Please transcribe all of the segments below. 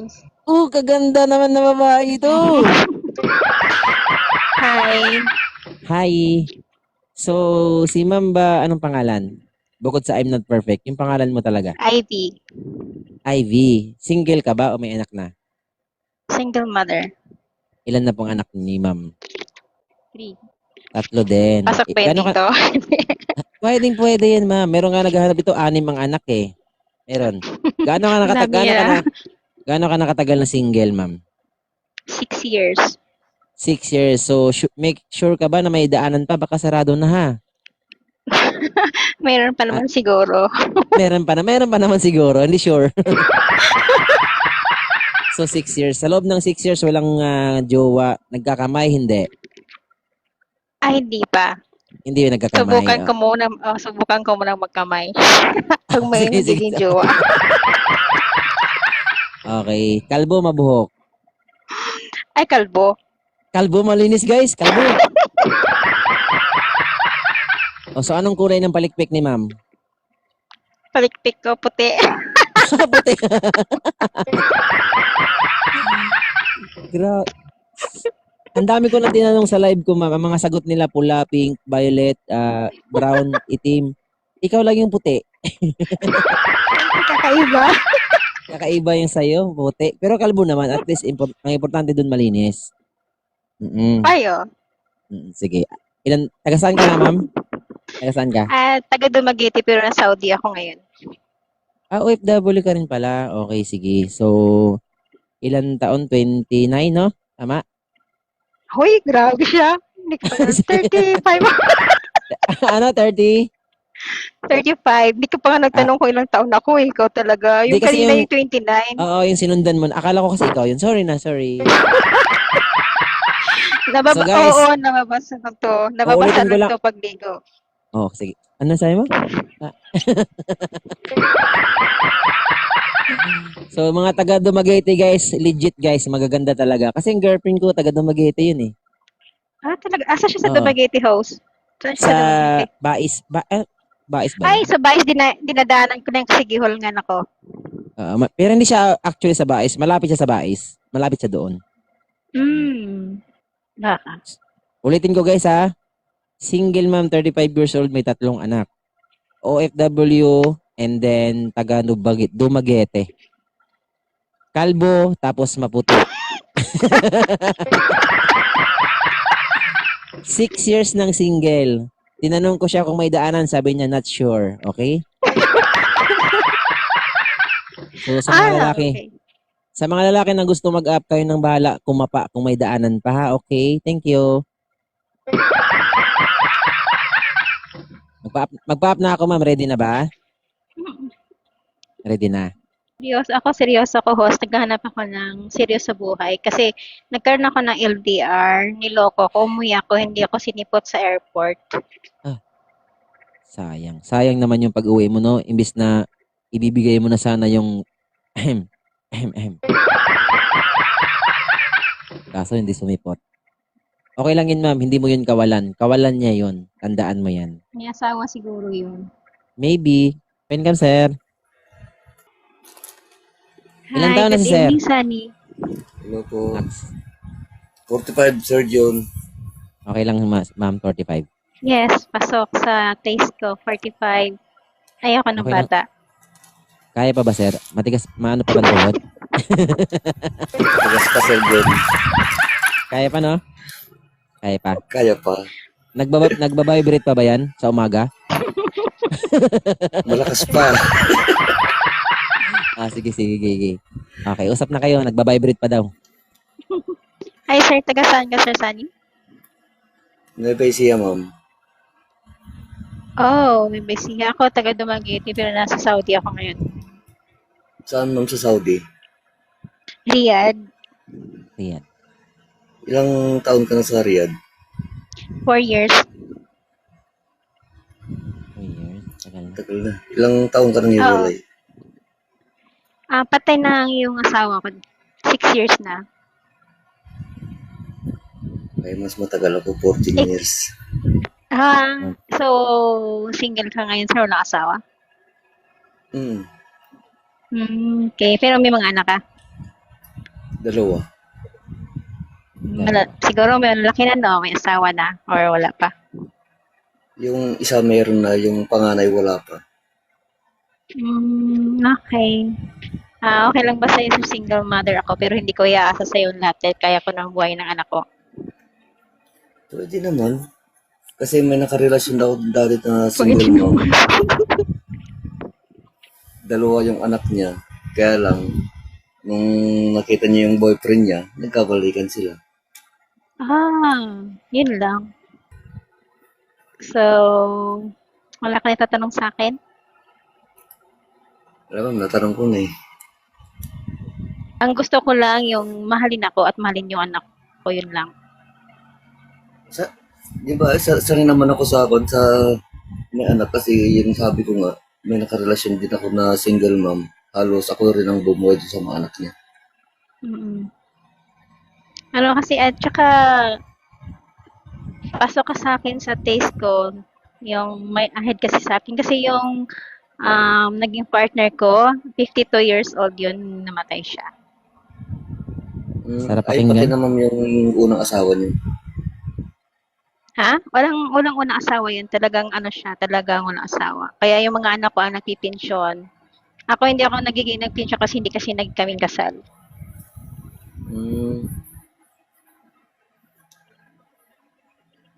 host. Kaganda naman na babae ito. Hi. Hi. So, si Ma'am ba, anong pangalan? Bukod sa I'm not perfect, yung pangalan mo talaga? Ivy. Ivy. Single ka ba o may anak na? Single mother. Ilan na pong anak ni Ma'am? 3. 3 din. Pasok ba yun dito? Pwede yan, Ma'am. Meron nga naghahanap ito, 6 ang anak eh. Meron. Gaano ka nakatagal na single, Ma'am? 6 years. 6 years. So, make sure ka ba na may daanan pa? Baka sarado na ha. Mayroon pa naman siguro. Meron pa naman siguro. Hindi sure. So, 6 years. Sa loob ng 6 years, walang jowa. Nagkakamay? Hindi. Hindi pa. Hindi nagkakamay. Subukan ko muna magkamay. Pag may Sige. nagiging jowa. Okay. Kalbo, mabuhok. Ay, kalbo. Kalbo, malinis guys. Kalbo. So anong kulay ng palikpik ni Ma'am? Palikpik ko, puti. Puti. Ang dami ko na tinanong sa live ko, Ma'am. Ang mga sagot nila pula, pink, violet, brown, itim. Ikaw lang yung puti. Kakaiba. Kakaiba yung sayo, puti. Pero kalbo naman. At least, ang importante dun malinis. Ayo. Sige. Taga saan ka nga, Ma'am? Taga saan ka? Taga Dumaguete pero na Saudi ako ngayon. OFW ka rin pala. Okay, sige. So, ilan taon? 29, no? Tama? Hoy, grabe siya. 35. Ano, 30? 35. Hindi ka pa nga nagtanong kung ilang taon ako eh. Ikaw talaga. Yung kanina yung 29. Oo, yung sinundan mo. Akala ko kasi ikaw yun. Sorry. So, guys, nababasa ko to. Nababasa lang to pag ligo. Oh, sige. Ano sabi mo? So, mga taga Dumaguete guys, legit guys, magaganda talaga. Kasi yung girlfriend ko, taga Dumaguete yun eh. Talaga? Asa siya sa Dumaguete house? Sa Bais. Bais ba? Ay, sa Bais, dinadaanan ko na yung Sigihol nga nako. Pero hindi siya actually sa Bais. Malapit siya sa Bais. Malapit siya doon. Baka. Ulitin ko guys ha. Single ma'am, 35 years old, may 3 anak. OFW, and then taga Dumaguete. Kalbo, tapos maputi. 6 years ng single. Tinanong ko siya kung may daanan, sabi niya not sure. Okay? So sa mga lalaki, okay. Sa mga lalaki na gusto mag-up, kayo ng bahala kumapa kung may daanan pa ha. Okay? Thank you. Mag-pa-up na ako, ma'am. Ready na ba? Ready na. Seryoso ako, host. Naghahanap ako ng seryoso sa buhay. Kasi nagkaroon ako ng LDR, niloko ko, umuwi ako, hindi ako sinipot sa airport. Sayang. Sayang naman yung pag-uwi mo, no? Imbis na ibibigay mo na sana yung kaso hindi sumipot. Okay lang yun, ma'am. Hindi mo yun kawalan. Kawalan niya yun. Tandaan mo yan. May asawa siguro yun. Maybe. Pen ka, sir. Ilang taon na si sir? Good evening, Sunny. Hello po. 45, Sir John. Okay lang, ma'am. 45. Yes, pasok sa taste ko. 45. Ayoko ng Okay bata. Kaya pa ba, sir? Matigas, maano pa ba ang tuhod? Tagas pa, Sir John. Kaya pa, no? Kaya pa. Kaya pa. Nagbabibrate pa ba yan sa umaga? Malakas pa. Sige. Okay, usap na kayo. Nagbabibrate pa daw. Ay, sir, taga saan ka, Sir Sunny? Nueva Ecija, ma'am. Oh, may basiya ako, taga Dumaguete, pero nasa Saudi ako ngayon. Saan, ma'am, sa Saudi? Riyadh, Ayan. Ilang taon ka na sa Riyadh? 4 years. 4 years. Tagal na. Tagal na. Ilang taon ka nang hiwalay? Patay na yung asawa ko. 6 years na. Ay, mas matagal ako, 14 years. So, single ka ngayon, sir, wala asawa? Hmm. Okay, pero may mga anak ka? Dalawa. Siguro may laki na, no? May asawa na or wala pa. Yung isa meron na, yung panganay wala pa. Okay. Okay lang ba sa'yo sa single mother ako pero hindi ko iaasa sa'yo lahat dahil kaya ko ng buhay ng anak ko. Pwede naman. Kasi may nakarelasyon daw dati na Pwede single mom. naman. Dalawa yung anak niya. Kaya lang, nung nakita niya yung boyfriend niya, nagkabalikan sila. Yun lang. So, wala ka na tatanong sa akin? Alam mo, natanong ko na eh. Ang gusto ko lang yung mahalin ako at mahalin yung anak ko, yun lang. Di ba, sanay naman ako sa may anak kasi yung sabi ko nga, may nakarelasyon din ako na single mom. Halos ako rin ang bumuhay doon sa mga anak niya. Mm. Ano kasi, at saka, pasok ka sa akin sa taste ko, yung may ahead kasi sa akin. Kasi yung naging partner ko, 52 years old yun, namatay siya. Sarap Ay, pakinggan. pati naman yung unang asawa niyo. Ha? Walang asawa yun. Talagang ano siya, talagang walang asawa. Kaya yung mga anak ko ang nagpipensyon. Ako hindi ako nagiging nagpensyon kasi hindi kasi nagkaming kasal.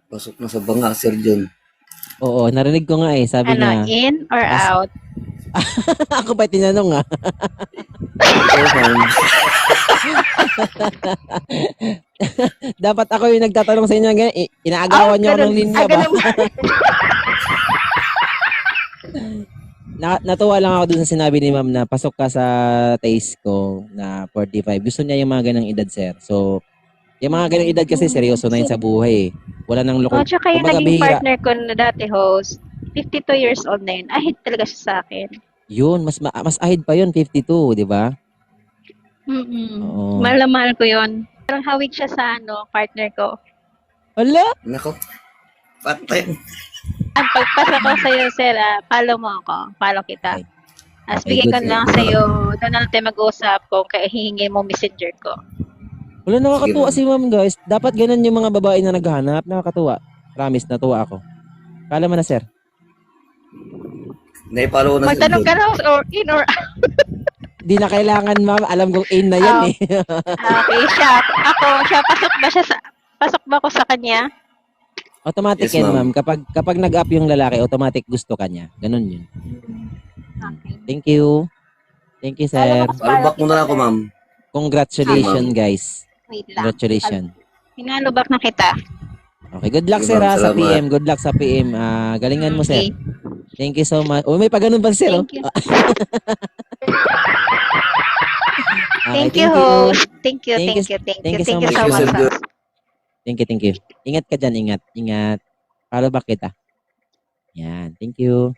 Pasok na sa banga, Sir John. Oo, narinig ko nga eh. Sabi Ano, niya, in or out? ako pa tinanong ah. Ikaw, ma'am. Dapat ako yung nagtatanong sa inyo ganyan. Inaagawan niyo ako ng linya ba? ganun ba? Natuwa lang ako dun sa sinabi ni ma'am na pasok ka sa taste ko na 45. Gusto niya yung mga ganang edad, sir. So, yung mga ganang edad kasi seryoso na yun sa buhay eh. Wala nang loko. Tsaka yung Kumbaga, naging bihira. partner ko na dati host, 52 years old na yun. Ahit talaga siya sa akin. Yun, mas ahead pa yun, 52, di ba? Oo. Mahal na mahal ko yun. Parang hawig siya sa partner ko. Wala? Nako. Patay. Ang pagpasa ko sa'yo, sir, follow mo ako. Follow kita. As Okay, bigay ko good. lang sa'yo, doon na natin mag-usap kung hihingi mo messenger ko. Wala, nakakatuwa Sige, si ma'am, guys. Dapat ganun yung mga babae na naghahanap. Nakakatuwa. Promise, natuwa ako. Kala mo na, sir. Naipalo ko na Sir Magtanong John. ka na or in or out. Di na kailangan, ma'am. Alam kong in na yan eh. Okay, siya, pasok ba ako sa kanya? Automatic Yes, yan, ma'am. ma'am. Kapag nag-up yung lalaki, automatic gusto ka niya. Ganun yun. Okay. Thank you. Thank you, sir. Alubak mo na ako, ma'am. Congratulations, Ma'am. guys. Wait lang. Congratulations. Pinalubak na kita. Okay, good luck, Sige, sir, ma'am. sa Salamat. PM. Good luck sa PM. Galingan mo, sir. Okay. Thank you so much. Oh, may pa ganun ba, sir? Thank you. Okay, Thank you, host. Thank you Thank you so Thank you, much. Sir John. Thank you. Ingat ka dyan, ingat. Follow back kita. Yan. Thank you.